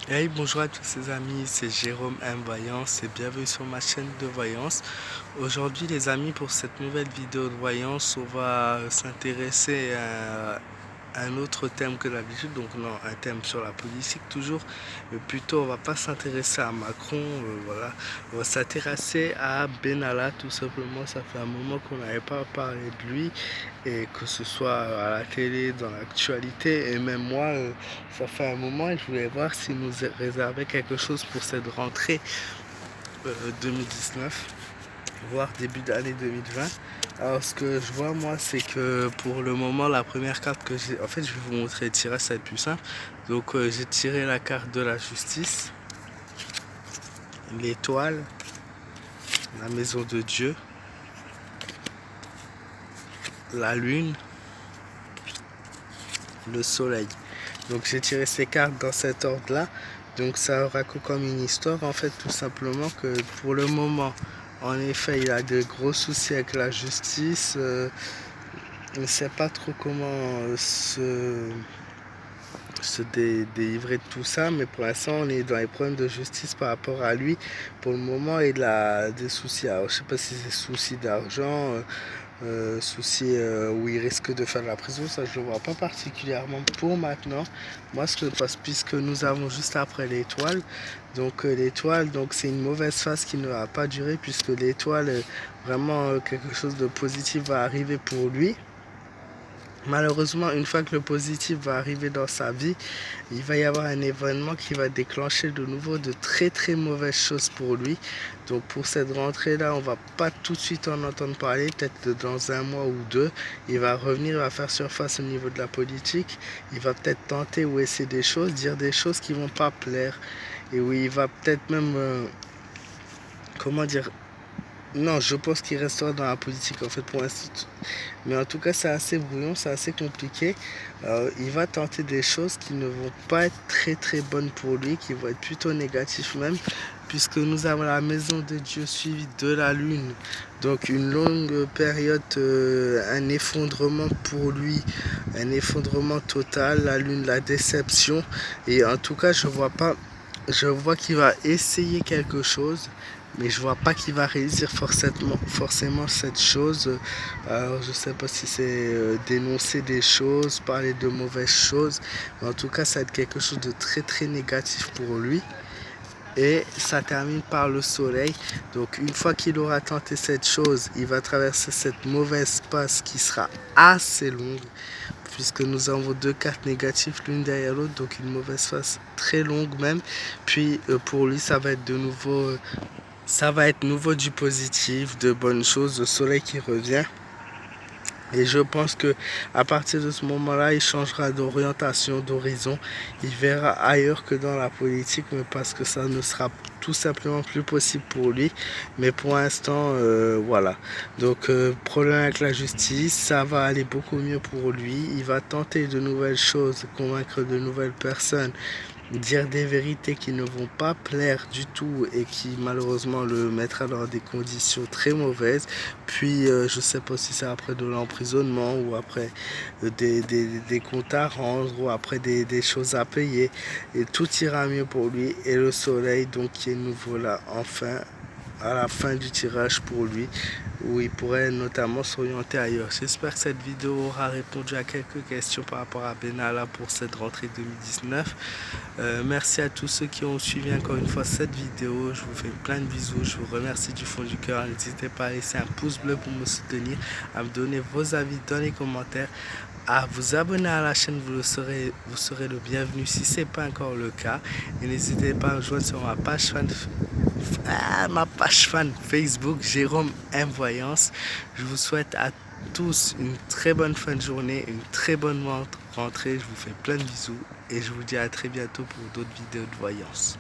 Hey, bonjour à tous les amis, c'est Jérôme M Voyance et bienvenue sur ma chaîne de voyance. Aujourd'hui les amis, pour cette nouvelle vidéo de voyance, on va s'intéresser à un autre thème que d'habitude, donc non, un thème sur la politique toujours, mais plutôt on va pas s'intéresser à Macron, voilà, on va s'intéresser à Benalla tout simplement. Ça fait un moment qu'on n'avait pas parlé de lui, et que ce soit à la télé, dans l'actualité, et même moi, ça fait un moment et je voulais voir s'il nous réservait quelque chose pour cette rentrée 2019, voire début d'année 2020. Alors ce que je vois moi, c'est que pour le moment la première carte que j'ai, en fait je vais vous montrer le tirage, ça va être plus simple. Donc j'ai tiré la carte de la justice, l'étoile, la maison de Dieu, la lune, le soleil. Donc j'ai tiré ces cartes dans cet ordre là. Donc ça aura comme une histoire en fait, tout simplement, que pour le moment en effet il a de gros soucis avec la justice. Il ne sait pas trop comment se délivrer de tout ça, mais pour l'instant on est dans les problèmes de justice par rapport à lui. Pour le moment il a des soucis, alors je sais pas si c'est soucis d'argent, soucis où il risque de faire de la prison, ça je le vois pas particulièrement pour maintenant. Moi ce que parce puisque nous avons juste après l'étoile, donc l'étoile, donc c'est une mauvaise phase qui ne va pas durer, puisque l'étoile vraiment quelque chose de positif va arriver pour lui. Malheureusement, une fois que le positif va arriver dans sa vie, il va y avoir un événement qui va déclencher de nouveau de très très mauvaises choses pour lui. Donc pour cette rentrée-là, on va pas tout de suite en entendre parler, peut-être dans un mois ou deux. Il va revenir, il va faire surface au niveau de la politique. Il va peut-être tenter ou essayer des choses, dire des choses qui vont pas plaire. Et oui, il va peut-être même, comment dire, non, je pense qu'il restera dans la politique en fait pour l'instant. Mais en tout cas, c'est assez brouillon, c'est assez compliqué. Il va tenter des choses qui ne vont pas être très très bonnes pour lui, qui vont être plutôt négatives même, puisque nous avons la maison de Dieu suivie de la lune. Donc une longue période, un effondrement pour lui, un effondrement total, la lune, la déception. Et en tout cas, je vois pas, je vois qu'il va essayer quelque chose, mais je vois pas qu'il va réussir forcément cette chose. Alors je sais pas si c'est dénoncer des choses, parler de mauvaises choses, mais en tout cas ça va être quelque chose de très très négatif pour lui. Et ça termine par le soleil. Donc une fois qu'il aura tenté cette chose, il va traverser cette mauvaise passe qui sera assez longue, puisque nous avons deux cartes négatives l'une derrière l'autre, donc une mauvaise passe très longue même. Puis pour lui ça va être de nouveau, ça va être nouveau du positif, de bonnes choses, le soleil qui revient. Et je pense que à partir de ce moment-là, il changera d'orientation, d'horizon. Il verra ailleurs que dans la politique, mais parce que ça ne sera tout simplement plus possible pour lui. Mais pour l'instant, voilà. Donc, problème avec la justice, ça va aller beaucoup mieux pour lui. Il va tenter de nouvelles choses, convaincre de nouvelles personnes, dire des vérités qui ne vont pas plaire du tout et qui malheureusement le mettra dans des conditions très mauvaises. Puis je sais pas si c'est après de l'emprisonnement ou après des comptes à rendre ou après des choses à payer, et tout ira mieux pour lui. Et le soleil donc qui est nouveau là enfin à la fin du tirage pour lui, où il pourrait notamment s'orienter ailleurs. J'espère que cette vidéo aura répondu à quelques questions par rapport à Benalla pour cette rentrée 2019. Merci à tous ceux qui ont suivi encore une fois cette vidéo. Je vous fais plein de bisous, je vous remercie du fond du cœur. N'hésitez pas à laisser un pouce bleu pour me soutenir, à me donner vos avis dans les commentaires, à vous abonner à la chaîne, vous serez le bienvenu si ce n'est pas encore le cas. Et n'hésitez pas à me joindre sur ma page fan Facebook, Jérôme M Voyance. Je vous souhaite à tous une très bonne fin de journée, une très bonne rentrée. Je vous fais plein de bisous et je vous dis à très bientôt pour d'autres vidéos de voyance.